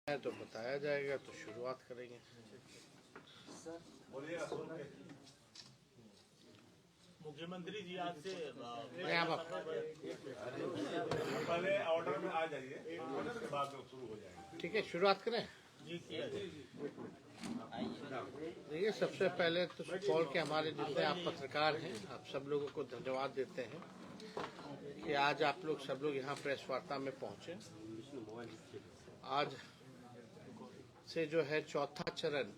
है तो बताया जाएगा, तो शुरुआत करेंगे। मुख्यमंत्री जी आज से पहले ऑर्डर में आ जाइए, ऑर्डर के बाद शुरू हो जाएगा। ठीक है, शुरुआत करें। देखिए, सबसे पहले तो सुपौल के हमारे जितने आप पत्रकार हैं, आप सब लोगों को धन्यवाद देते हैं कि आज आप लोग सब लोग यहाँ प्रेस वार्ता में पहुँचे। आज से जो है चौथा चरण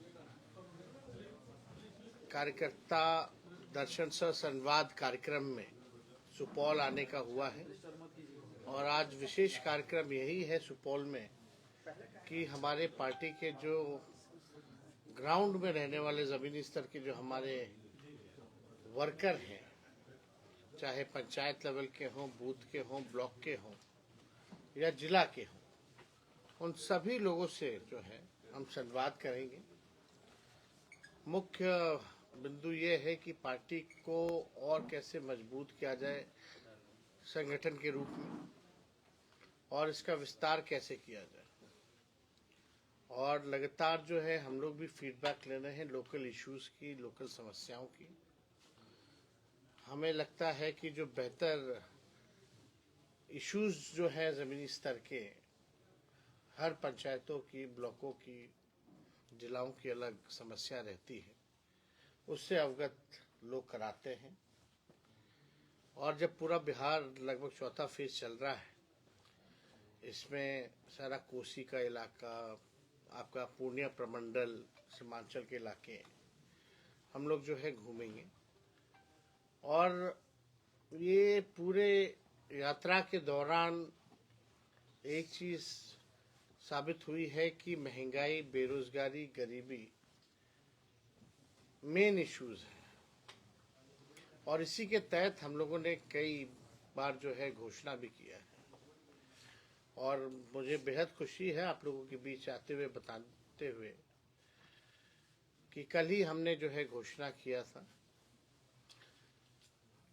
कार्यकर्ता दर्शन सह संवाद कार्यक्रम में सुपौल आने का हुआ है। और आज विशेष कार्यक्रम यही है सुपौल में कि हमारे पार्टी के जो ग्राउंड में रहने वाले ज़मीनी स्तर के जो हमारे वर्कर हैं, चाहे पंचायत लेवल के हों, बूथ के हों, ब्लॉक के हों या जिला के हों, उन सभी लोगों से जो है हम संवाद करेंगे। मुख्य बिंदु ये है कि पार्टी को और कैसे मजबूत किया जाए संगठन के रूप में, और इसका विस्तार कैसे किया जाए। और लगातार जो है हम लोग भी फीडबैक ले रहे हैं लोकल इश्यूज की, लोकल समस्याओं की। हमें लगता है कि जो बेहतर इश्यूज जो है ज़मीनी स्तर के, हर पंचायतों की, ब्लॉकों की, जिलाओं की अलग समस्या रहती है, उससे अवगत लोग कराते हैं। और जब पूरा बिहार लगभग चौथा फेज चल रहा है, इसमें सारा कोसी का इलाका, आपका पूर्णिया प्रमंडल, सीमांचल के इलाके हम लोग जो है घूमेंगे। और ये पूरे यात्रा के दौरान एक चीज़ साबित हुई है कि महंगाई, बेरोजगारी, गरीबी मेन इश्यूज हैं। और इसी के तहत हम लोगों ने कई बार जो है घोषणा भी किया है। और मुझे बेहद खुशी है आप लोगों के बीच आते हुए बताते हुए कि कल ही हमने जो है घोषणा किया था।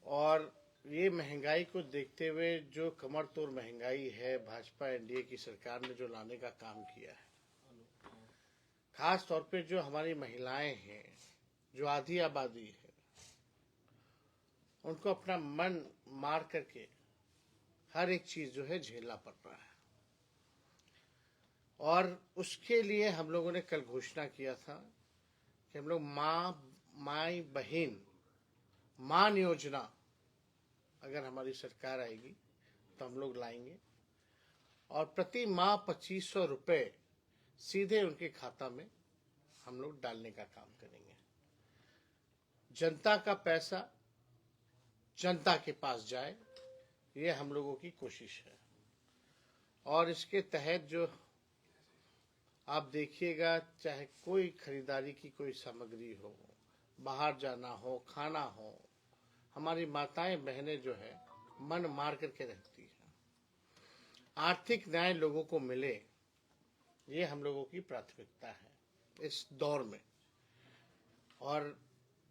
और ये महंगाई को देखते हुए जो कमर तोड़ महंगाई है, भाजपा एनडीए की सरकार ने जो लाने का काम किया है, खास तौर पे जो हमारी महिलाएं हैं, जो आधी आबादी है, उनको अपना मन मार करके हर एक चीज जो है झेलना पड़ रहा है। और उसके लिए हम लोगों ने कल घोषणा किया था कि हम लोग माई बहन मान योजना अगर हमारी सरकार आएगी तो हम लोग लाएंगे। और प्रति माह 2500 रुपये सीधे उनके खाता में हम लोग डालने का काम करेंगे। जनता का पैसा जनता के पास जाए, ये हम लोगों की कोशिश है। और इसके तहत जो आप देखिएगा, चाहे कोई खरीदारी की कोई सामग्री हो, बाहर जाना हो, खाना हो, हमारी माताएं बहनें जो है मन मार करके रहती हैं। आर्थिक न्याय लोगों को मिले, ये हम लोगों की प्राथमिकता है इस दौर में। और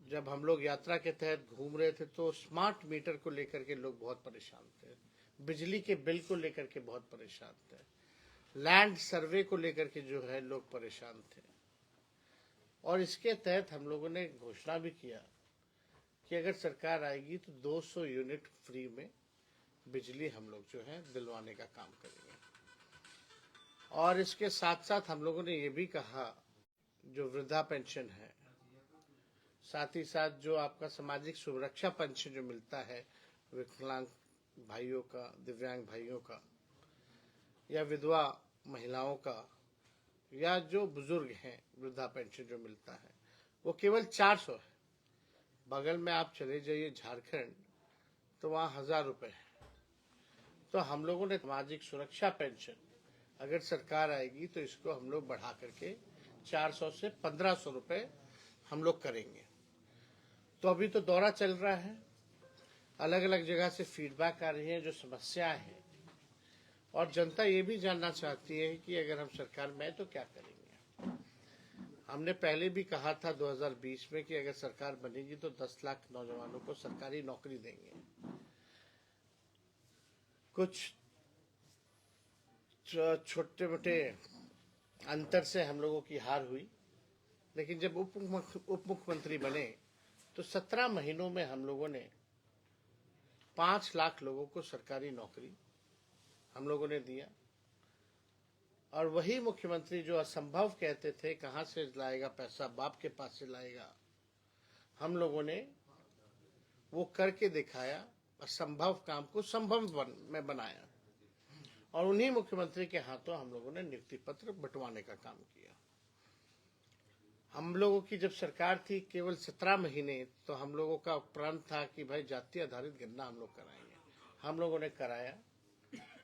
जब हम लोग यात्रा के तहत घूम रहे थे तो स्मार्ट मीटर को लेकर के लोग बहुत परेशान थे, बिजली के बिल को लेकर के बहुत परेशान थे, लैंड सर्वे को लेकर के जो है लोग परेशान थे। और इसके तहत हम लोगों ने घोषणा भी किया कि अगर सरकार आएगी तो 200 यूनिट फ्री में बिजली हम लोग जो है दिलवाने का काम करेंगे। और इसके साथ साथ हम लोगों ने ये भी कहा, जो वृद्धा पेंशन है, साथ ही साथ जो आपका सामाजिक सुरक्षा पेंशन जो मिलता है विकलांग भाइयों का, दिव्यांग भाइयों का, या विधवा महिलाओं का, या जो बुजुर्ग हैं, वृद्धा पेंशन जो मिलता है वो केवल 400 है। बगल में आप चले जाइए झारखंड, तो वहाँ 1000 रुपये है। तो हम लोगों ने सामाजिक सुरक्षा पेंशन अगर सरकार आएगी तो इसको हम लोग बढ़ा करके 400 से 1500 रुपये हम लोग करेंगे। तो अभी तो दौरा चल रहा है, अलग अलग जगह से फीडबैक आ रही है, जो समस्याएं हैं। और जनता ये भी जानना चाहती है कि अगर हम सरकार में आए तो क्या करेंगे। हमने पहले भी कहा था 2020 में कि अगर सरकार बनेगी तो 10 लाख नौजवानों को सरकारी नौकरी देंगे। कुछ छोटे मोटे अंतर से हम लोगों की हार हुई। लेकिन जब उप मुख्यमंत्री बने तो 17 महीनों में हम लोगों ने 5 लाख लोगों को सरकारी नौकरी हम लोगों ने दिया। और वही मुख्यमंत्री जो असंभव कहते थे, कहां से लाएगा पैसा, बाप के पास से लाएगा, हम लोगों ने वो करके दिखाया, असंभव काम को संभव में बनाया। और उन्हीं मुख्यमंत्री के हाथों हम लोगों ने नियुक्ति पत्र बंटवाने का काम किया। हम लोगों की जब सरकार थी केवल 17 महीने, तो हम लोगों का प्रण था कि भाई जाति आधारित गणना हम लोग कराएंगे। हम लोगों ने कराया।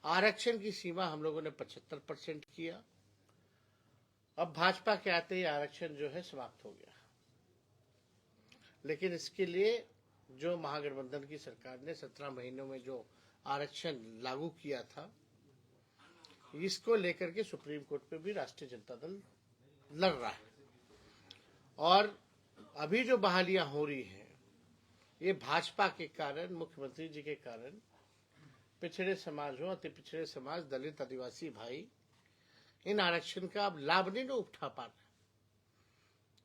आरक्षण की सीमा हम लोगों ने 75% किया। अब भाजपा के आते ही आरक्षण जो है समाप्त हो गया। लेकिन इसके लिए जो महागठबंधन की सरकार ने 17 महीनों में जो आरक्षण लागू किया था, इसको लेकर के सुप्रीम कोर्ट पे भी राष्ट्रीय जनता दल लड़ रहा है। और अभी जो बहालियां हो रही हैं, ये भाजपा के कारण, मुख्यमंत्री जी के कारण, पिछड़े समाज हो, अति पिछड़े समाज, दलित, आदिवासी भाई इन आरक्षण का अब लाभ नहीं उठा पा रहे।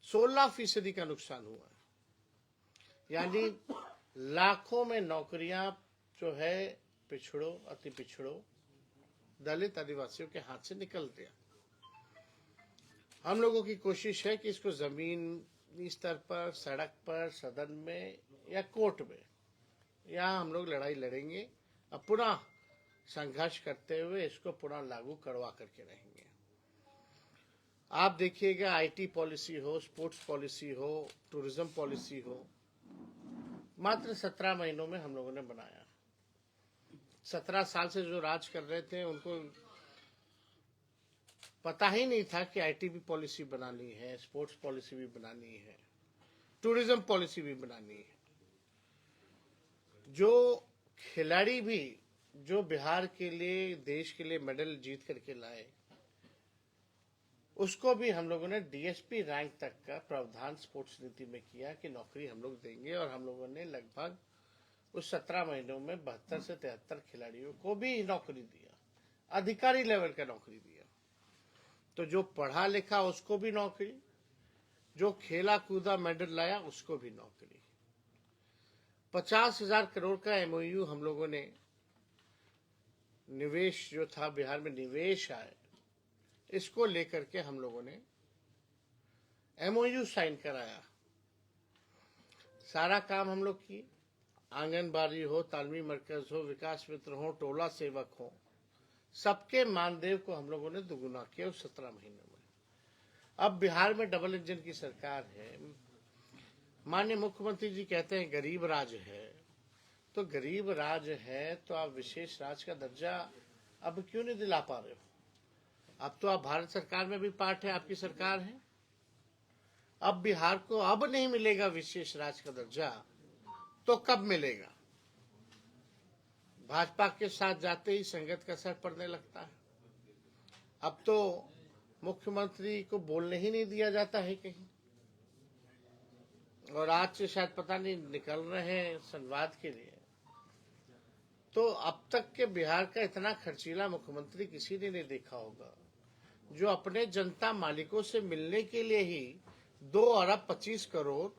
16% का नुकसान हुआ है। यानी लाखों में नौकरियां जो है पिछड़ों, अति पिछड़ों, दलित, आदिवासियों के हाथ से निकल गया। हम लोगों की कोशिश है कि इसको जमीनी स्तर पर, सड़क पर, सदन में या कोर्ट में, यहाँ हम लोग लड़ाई लड़ेंगे। अब पुनः संघर्ष करते हुए इसको पुनः लागू करवा करके रहेंगे। आप देखिएगा, आईटी पॉलिसी हो, स्पोर्ट्स पॉलिसी हो, टूरिज्म पॉलिसी हो, मात्र 17 महीनों में हम लोगों ने बनाया। 17 साल से जो राज कर रहे थे उनको पता ही नहीं था कि आईटी भी पॉलिसी बनानी है, स्पोर्ट्स पॉलिसी भी बनानी है, टूरिज्म पॉलिसी भी बनानी है। जो खिलाड़ी भी जो बिहार के लिए, देश के लिए मेडल जीत करके लाए, उसको भी हम लोगों ने डीएसपी रैंक तक का प्रावधान स्पोर्ट्स नीति में किया कि नौकरी हम लोग देंगे। और हम लोगों ने लगभग उस 17 महीनों में 72 से 73 खिलाड़ियों को भी नौकरी दिया, अधिकारी लेवल का नौकरी दिया। तो जो पढ़ा लिखा उसको भी नौकरी, जो खेला कूदा मेडल लाया उसको भी नौकरी। 50,000 करोड़ का एमओयू हम लोगों ने, निवेश जो था बिहार में निवेश आए, इसको लेकर के हम लोगों ने एमओयू साइन कराया। सारा काम हम लोग किए। आंगनबाड़ी हो, तालमी मरकज हो, विकास मित्र हो, टोला सेवक हो, सबके मानदेय को हम लोगों ने दुगुना किया उस 17 महीनों में। अब बिहार में डबल इंजन की सरकार है। माननीय मुख्यमंत्री जी कहते हैं गरीब राज है। तो गरीब राज है तो आप विशेष राज का दर्जा अब क्यों नहीं दिला पा रहे हो? अब तो आप भारत सरकार में भी पार्ट है, आपकी सरकार है। अब बिहार को अब नहीं मिलेगा विशेष राज का दर्जा, तो कब मिलेगा? भाजपा के साथ जाते ही संगत का असर पड़ने लगता है। अब तो मुख्यमंत्री को बोलने ही नहीं दिया जाता है कहीं। और आज से शायद पता नहीं निकल रहे हैं संवाद के लिए। तो अब तक के बिहार का इतना खर्चीला मुख्यमंत्री किसी ने नहीं देखा होगा, जो अपने जनता मालिकों से मिलने के लिए ही 2 अरब 25 करोड़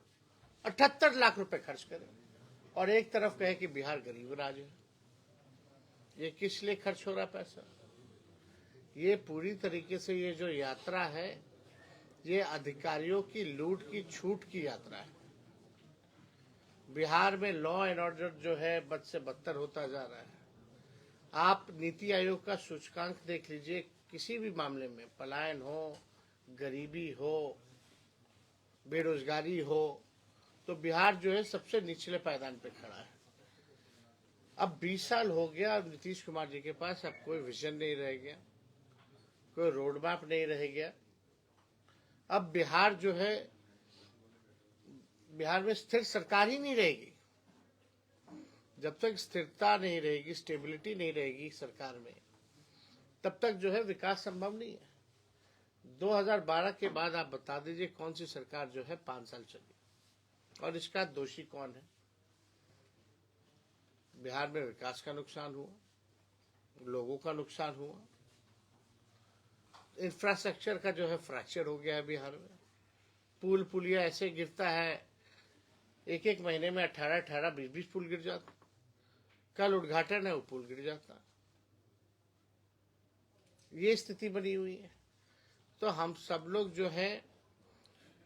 78 लाख रुपए खर्च करे और एक तरफ कहे कि बिहार गरीब राज्य है। ये किस लिए खर्च हो रहा पैसा? ये पूरी तरीके से ये जो यात्रा है, ये अधिकारियों की लूट की छूट की यात्रा है। बिहार में लॉ एंड ऑर्डर जो है बद से बदतर होता जा रहा है। आप नीति आयोग का सूचकांक देख लीजिए, किसी भी मामले में पलायन हो, गरीबी हो, बेरोजगारी हो, तो बिहार जो है सबसे निचले पायदान पे खड़ा है। अब 20 साल हो गया नीतीश कुमार जी के पास, अब कोई विजन नहीं रह गया, कोई रोड मैप नहीं रह गया। अब बिहार जो है, बिहार में स्थिर सरकार ही नहीं रहेगी। जब तक स्थिरता नहीं रहेगी, स्टेबिलिटी नहीं रहेगी सरकार में, तब तक जो है विकास संभव नहीं है। 2012 के बाद आप बता दीजिए कौन सी सरकार जो है 5 साल चली, और इसका दोषी कौन है? बिहार में विकास का नुकसान हुआ, लोगों का नुकसान हुआ। इंफ्रास्ट्रक्चर का जो है फ्रैक्चर हो गया है बिहार में। पुल पुलिया ऐसे गिरता है, एक एक महीने में 18-18, 20-20 पुल गिर जाता। कल उद्घाटन है, वो पुल गिर जाता। ये स्थिति बनी हुई है। तो हम सब लोग जो है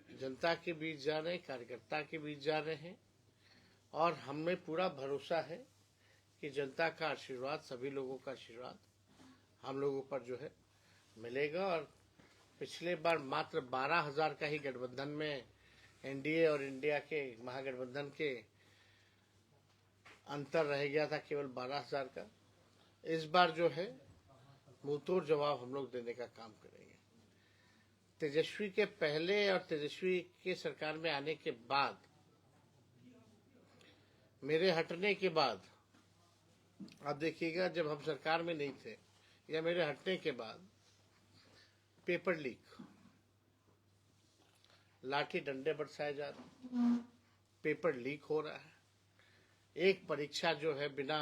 जनता के बीच जा रहे हैं, कार्यकर्ता के बीच जा रहे हैं, और हमें पूरा भरोसा है कि जनता का आशीर्वाद, सभी लोगों का आशीर्वाद हम लोगों पर जो है मिलेगा। और पिछले बार मात्र 12,000 का ही गठबंधन में एनडीए और इंडिया के महागठबंधन के अंतर रह गया था, केवल 12,000 का। इस बार जो है मुंहतोड़ जवाब हम लोग देने का काम करेंगे। तेजस्वी के पहले और तेजस्वी के सरकार में आने के बाद, मेरे हटने के बाद, अब देखिएगा जब हम सरकार में नहीं थे या मेरे हटने के बाद, पेपर लीक, लाठी डंडे बरसाए जा रहे, पेपर लीक हो रहा है। एक परीक्षा जो है बिना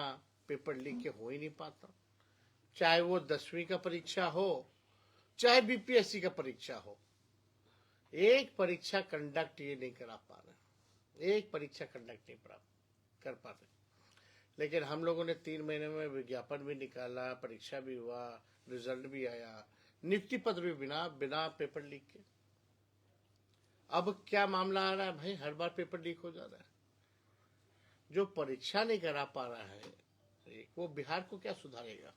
पेपर लीक के हो ही नहीं पाता, चाहे वो 10वीं का परीक्षा हो, चाहे बीपीएससी का परीक्षा हो। एक परीक्षा कंडक्ट ये नहीं करा पा रहे, एक परीक्षा कंडक्ट नहीं कर पा रहे। लेकिन हम लोगों ने 3 महीने में विज्ञापन भी निकाला, परीक्षा भी हुआ, रिजल्ट भी आया, नियुक्ति पत्र भी बिना पेपर लीक के। अब क्या मामला आ रहा है भाई, हर बार पेपर लीक हो जा रहा है। जो परीक्षा नहीं करा पा रहा है वो बिहार को क्या सुधारेगा,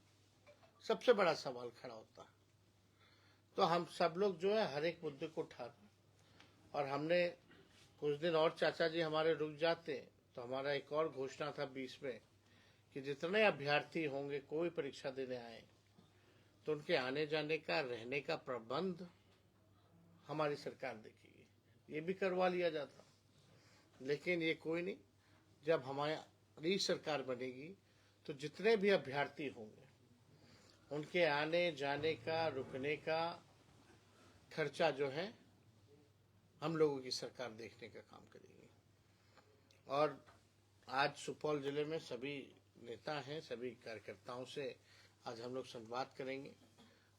सबसे बड़ा सवाल खड़ा होता है। तो हम सब लोग जो है हर एक मुद्दे को उठा रहे, और हमने कुछ दिन और चाचा जी हमारे रुक जाते तो हमारा एक और घोषणा था 20 में कि जितने अभ्यर्थी होंगे, कोई परीक्षा देने आए, तो उनके आने जाने का, रहने का प्रबंध हमारी सरकार देखेगी। ये भी करवा लिया जाता, लेकिन ये कोई नहीं। जब हमारी सरकार बनेगी तो जितने भी अभ्यर्थी होंगे उनके आने जाने का, रुकने का खर्चा जो है हम लोगों की सरकार देखने का काम करेगी। और आज सुपौल जिले में सभी नेता हैं, सभी कार्यकर्ताओं से आज हम लोग संवाद करेंगे,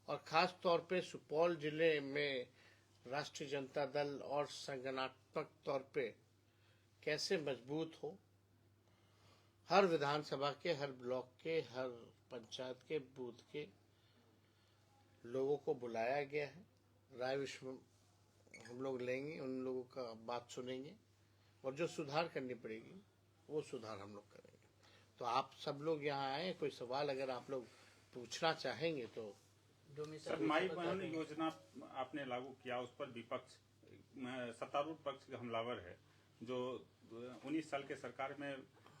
और खास तौर पे सुपौल जिले में राष्ट्रीय जनता दल और संगठनात्मक तौर पे कैसे मजबूत हो। हर विधानसभा के, हर ब्लॉक के, हर पंचायत के बूथ के लोगों को बुलाया गया है। राय विश्व हम लोग लेंगे, उन लोगों का बात सुनेंगे, और जो सुधार करनी पड़ेगी वो सुधार हम लोग करेंगे। तो आप सब लोग यहाँ आए, कोई सवाल अगर आप लोग पूछना चाहेंगे तो। सर, माई बहन योजना आपने लागू किया, उस पर विपक्ष, सत्तारूढ़ पक्ष का हमलावर है, जो 19 साल के सरकार में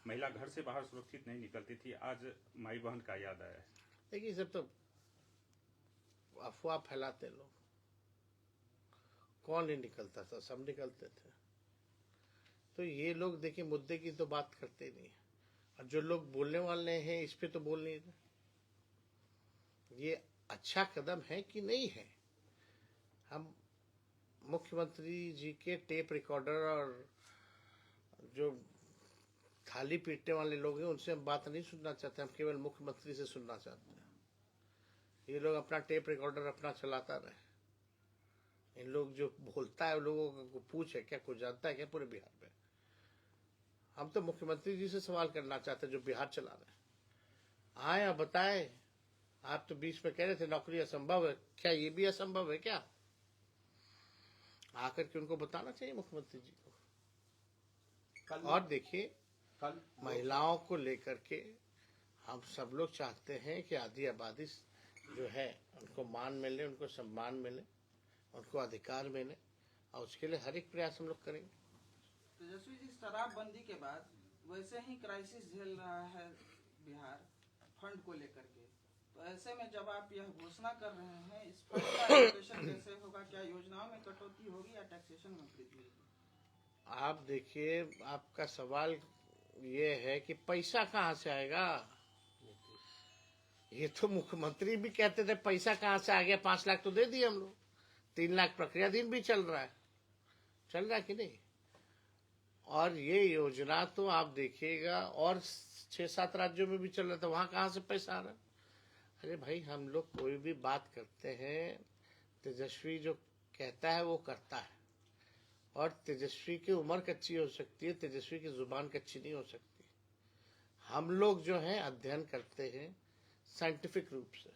महिला घर से बाहर सुरक्षित नहीं निकलती थी, आज माई बहन का याद आया है। देखिए, सब तो अफवाह फैलाते लोग। कौन नहीं निकलता था, सब निकलते थे। तो ये लोग देखिए मुद्दे की तो बात करते नहीं, और जो लोग बोलने वाले हैं इस पे तो बोल नहीं रहे। ये अच्छा कदम है कि नहीं है? हम मुख्यमंत्री जी के टेप रिकॉर्डर और जो थाली पीटने वाले लोग हैं उनसे हम बात नहीं सुनना चाहते, हम केवल मुख्यमंत्री से सुनना चाहते हैं। ये लोग अपना टेप रिकॉर्डर अपना चलाता रहे। इन लोग जो बोलता है लोगों को पूछे क्या कुछ जानता है क्या पूरे बिहार में? हम तो मुख्यमंत्री जी से सवाल करना चाहते हैं जो बिहार चला रहे हैं। आए और बताए। आप तो बीच में कह रहे थे नौकरी असंभव है, क्या ये भी असंभव है क्या? आकर के उनको बताना चाहिए मुख्यमंत्री जी को। और देखिए, महिलाओं को लेकर के हम सब लोग चाहते हैं कि आधी आबादी जो है उनको मान मिले, उनको सम्मान मिले, उनको अधिकार मिले, और उसके लिए हर एक प्रयास हम लोग करेंगे। तेजस्वी जी, शराबबंदी के बाद वैसे ही क्राइसिस झेल रहा है बिहार फंड को लेकर के, तो ऐसे में जब आप यह घोषणा कर रहे हैं, इस फंड का एलोकेशन कैसे होगा? क्या योजनाओं में कटौती होगी या टैक्सेशन में वृद्धि होगी? आप देखिए, आपका सवाल ये है कि पैसा कहाँ से आएगा? ये तो मुख्यमंत्री भी कहते थे पैसा कहाँ से आ गया, 5 लाख तो दे दिए हम लोग, 3 लाख प्रक्रियाधीन भी चल रहा है कि नहीं? और ये योजना तो आप देखिएगा और 6-7 राज्यों में भी चल रहा था, वहां कहाँ से पैसा आ रहा है? अरे भाई, हम लोग कोई भी बात करते हैं तेजस्वी जो कहता है वो करता है, और तेजस्वी की उम्र कच्ची हो सकती है, तेजस्वी की जुबान कच्ची नहीं हो सकती। हम लोग जो हैं अध्ययन करते हैं साइंटिफिक रूप से,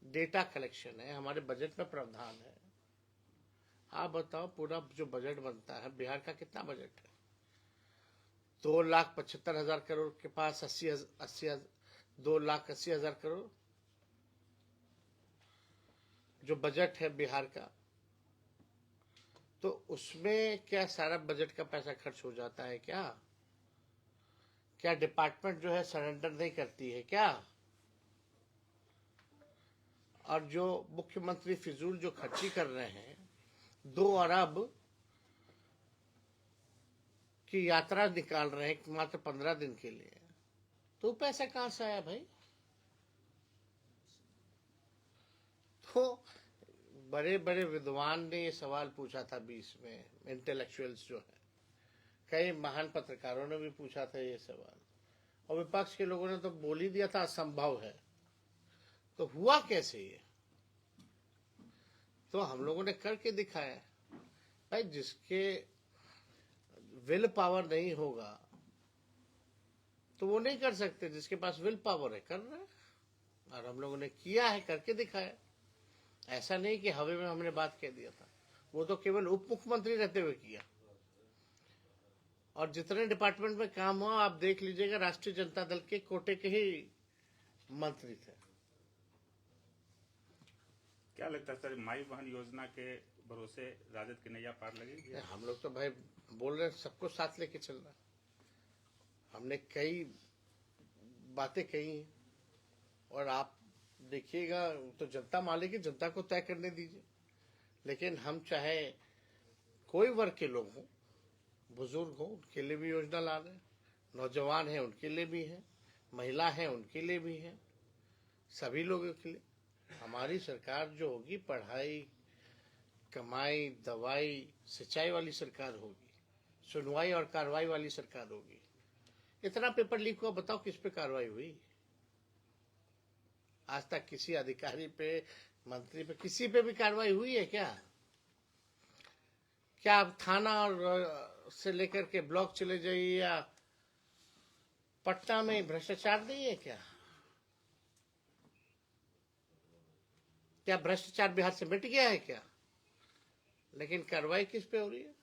डेटा कलेक्शन है, हमारे बजट में प्रावधान है। आप बताओ, पूरा जो बजट बनता है, बिहार का कितना बजट है? 2,75,000 करोड़ के पास 2,80,000 करोड़ जो बजट है बिहार का, तो उसमें क्या सारा बजट का पैसा खर्च हो जाता है क्या? क्या डिपार्टमेंट जो है सरेंडर नहीं करती है क्या? और जो मुख्यमंत्री फिजूल जो खर्ची कर रहे हैं, 2 अरब की यात्रा निकाल रहे हैं मात्र 15 दिन के लिए, तो पैसा कहां से आया भाई? तो बड़े बड़े विद्वान ने ये सवाल पूछा था 20 में, इंटेलेक्चुअल्स जो है, कई महान पत्रकारों ने भी पूछा था ये सवाल, और विपक्ष के लोगों ने तो बोल ही दिया था असंभव है। तो हुआ कैसे ये? तो हम लोगों ने करके दिखाया भाई। जिसके विल पावर नहीं होगा तो वो नहीं कर सकते, जिसके पास विल पावर है कर रहे हैं, और हम लोगों ने किया है, करके दिखाया। ऐसा नहीं कि हवा में हमने बात कह दिया था, वो तो केवल उप मुख्यमंत्री रहते हुए किया। और जितने डिपार्टमेंट में काम हुआ आप देख लीजिएगा, राष्ट्रीय जनता दल के कोटे के ही मंत्री थे। क्या लगता है सर, माई बहन योजना के भरोसे राजद की नैया पार लगेगी? हम लोग तो भाई बोल रहे हैं सबको साथ लेके चलना। हमने कई बातें कही हैं, और आप देखिएगा तो जनता मालिक है, जनता को तय करने दीजिए। लेकिन हम चाहे कोई वर्ग के लोग हों, बुजुर्ग हों, उनके लिए भी योजना ला रहे हैं, नौजवान हैं उनके लिए भी है, महिला हैं उनके लिए भी है, सभी लोगों के लिए। हमारी सरकार जो होगी, पढ़ाई, कमाई, दवाई, सिंचाई वाली सरकार होगी, सुनवाई और कार्रवाई वाली सरकार होगी। इतना पेपर लीक हुआ, बताओ किस पे कार्रवाई हुई? आज तक किसी अधिकारी पे, मंत्री पे, किसी पे भी कार्रवाई हुई है क्या? क्या आप थाना और से लेकर के ब्लॉक चले जाइए, या पटना में भ्रष्टाचार नहीं है क्या? क्या भ्रष्टाचार बिहार से मिट गया है क्या? लेकिन कार्रवाई किस पे हो रही है?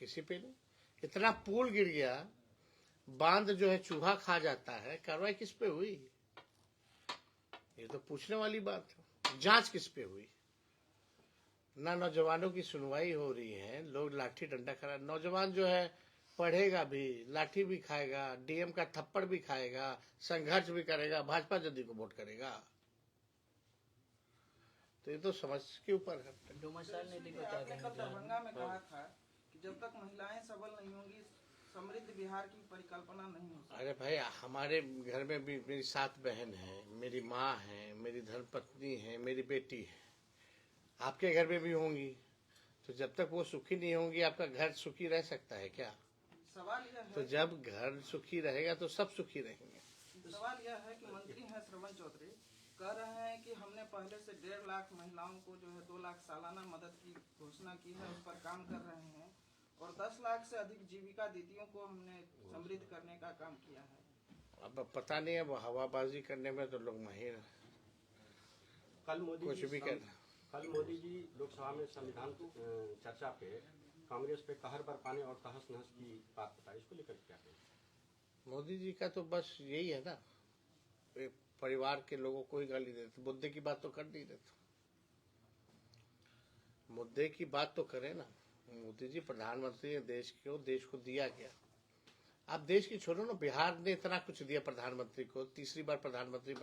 किसी पे नहीं। इतना पुल गिर गया, बांध जो है चूहा खा जाता है, कार्रवाई किस पे हुई? ये तो पूछने वाली बात है। जांच किस पे हुई? ना नौजवानों की सुनवाई हो रही है, लोग लाठी डंडा खड़ा, नौजवान जो है पढ़ेगा भी, लाठी भी खाएगा, डीएम का थप्पड़ भी खाएगा, संघर्ष भी करेगा, भाजपा जदयू को वोट करेगा। तो ये तो समझ के ऊपर है। आपने कल दरभंगा में कहा था कि जब तक महिलाएं सबल नहीं होंगी, समृद्ध बिहार की परिकल्पना नहीं हो सकती। अरे भाई, हमारे घर में भी मेरी 7 बहन है, मेरी माँ है, मेरी धर्मपत्नी है, मेरी बेटी है, आपके घर में भी होंगी। तो जब तक वो सुखी नहीं होंगी, आपका घर सुखी रह सकता है क्या? सवाल यह है, तो जब घर सुखी रहेगा तो सब सुखी रहेंगे। सवाल यह है कि मंत्री हैं श्रवण चौधरी, कह रहे हैं कि हमने पहले से 1.5 लाख महिलाओं को जो है 2 लाख सालाना मदद की घोषणा की है, उस पर काम कर रहे हैं, और 10 लाख से अधिक जीविका दीदियों को हमने समृद्ध करने का काम किया है। अब पता नहीं, अब हवाबाजी करने में तो लोग माहिर हैं, कल मोदी कुछ जी भी कर। कल मोदी जी लोकसभा में संविधान चर्चा पे कांग्रेस पे कहर बरपाने और तहस नहस की बात बताई, इसको लेकर क्या कहें? मोदी जी का तो बस यही है ना, परिवार के लोगों को ही गाली देते, मुद्दे की बात तो कर नहीं देते। मुद्दे की बात तो करें ना। मोदी जी प्रधानमंत्री है देश को, देश को दिया गया। आप देश की छोड़ो ना, बिहार ने इतना कुछ दिया प्रधानमंत्री को, 3री बार प्रधानमंत्री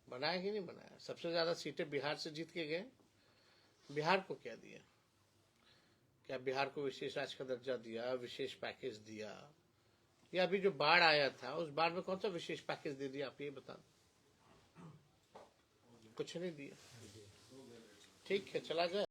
बनाया कि नहीं बनाया? सबसे ज्यादा सीटें बिहार से जीत के गए। बिहार को क्या दिया? क्या बिहार को विशेष राज्य का दर्जा दिया, विशेष पैकेज दिया? या अभी जो बाढ़ आया था, उस बाढ़ में कौन सा विशेष पैकेज दे दिया? आप ये बता दो। कुछ नहीं दिया। ठीक है, चला जाए।